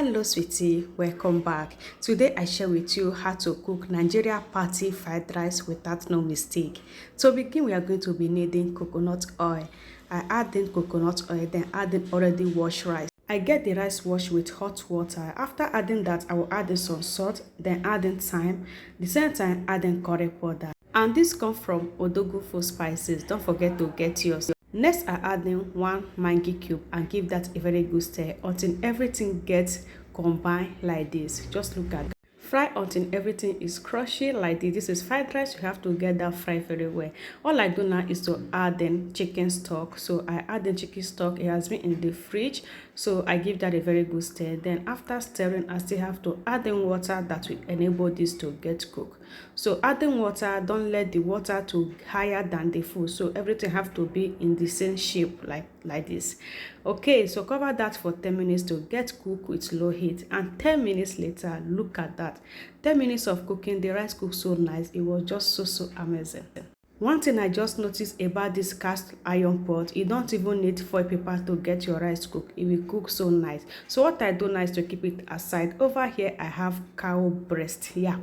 Hello sweetie, welcome back. Today I share with you how to cook Nigeria party fried rice without no mistake. To begin, we are going to be needing coconut oil. I add in coconut oil, then add in already washed rice. I get the rice washed with hot water. After adding that, I will add in some salt, then add in thyme. The same time, add in curry powder. And this comes from Odogwu Foods spices. Don't forget to get yours. Next, I add in 1 Maggi cube and give that a very good stir until everything gets combined like this. Just look at that. Fry until everything is crunchy like this. This is fried rice. You have to get that fried very well. All I do now is to add in chicken stock. So I add the chicken stock. It has been in the fridge, so I give that a very good stir. Then after stirring, I still have to add in water that will enable this to get cooked. So adding water, don't let the water to higher than the food, so everything have to be in the same shape like this. Okay, so cover that for 10 minutes to get cooked with low heat, and 10 minutes later, look at that. 10 minutes of cooking, the rice cooked so nice. It was just so amazing. One thing I just noticed about this cast iron pot, you don't even need foil paper to get your rice cooked. It will cook so nice. So what I do now is to keep it aside. Over here I have cow breast. Yeah,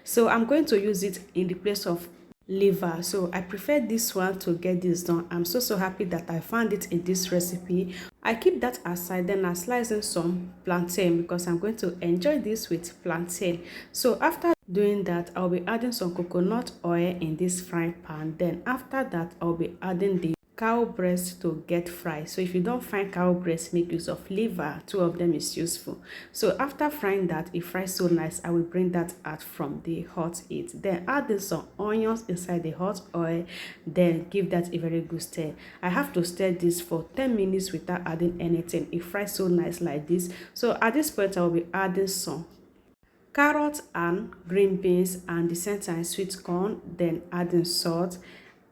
so I'm going to use it in the place of liver, so I prefer this one to get this done. I'm so happy that I found it in this recipe. I keep that aside, then I slice in some plantain because I'm going to enjoy this with plantain. So after doing that, I'll be adding some coconut oil in this frying pan. Then after that, I'll be adding the cow breast to get fried. So if you don't find cow breast, make use of liver. 2 of them is useful. So after frying that, it fries so nice, I will bring that out from the hot heat. Then add in some onions inside the hot oil, then give that a very good stir. I have to stir this for 10 minutes without adding anything. It fries so nice like this. So at this point, I will be adding some carrots and green beans and the same time sweet corn, then adding salt.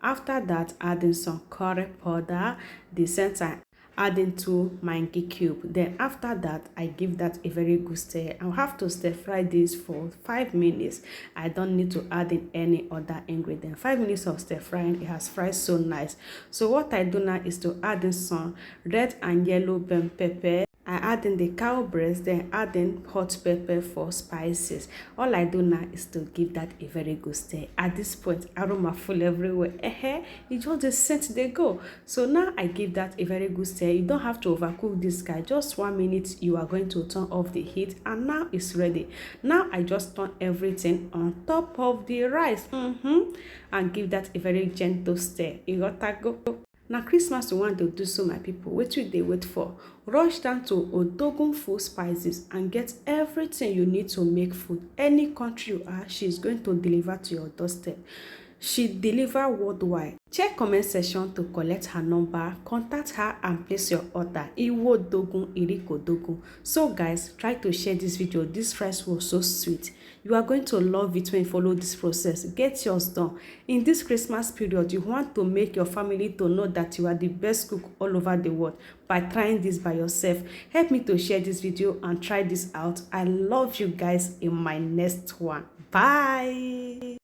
After that, adding some curry powder, the same time adding 2 Maggi cube. Then after that, I give that a very good stir. I'll have to stir fry this for 5 minutes. I don't need to add in any other ingredient. 5 minutes of stir frying, it has fried so nice. So what I do now is to add in some red and yellow bell pepper. I add in the cow breast, then add in hot pepper for spices. All I do now is to give that a very good stir. At this point, aroma full everywhere. It just the scent they go. So now I give that a very good stir. You don't have to overcook this guy. Just 1 minute, you are going to turn off the heat, and now it's ready. Now I just turn everything on top of the rice, and give that a very gentle stir. You got to go. Now Christmas you want to do so, my people. What will they wait for? Rush down to Odogwu Foods spices and get everything you need to make food. Any country you are, she's going to deliver to your doorstep. She deliver worldwide. Check comment section to collect her number, contact her and place your order. Iwo Dogun Iriko Dogun. So guys, try to share this video. This rice was so sweet. You are going to love it when you follow this process. Get yours done. In this Christmas period, you want to make your family to know that you are the best cook all over the world by trying this by yourself. Help me to share this video and try this out. I love you guys in my next one. Bye.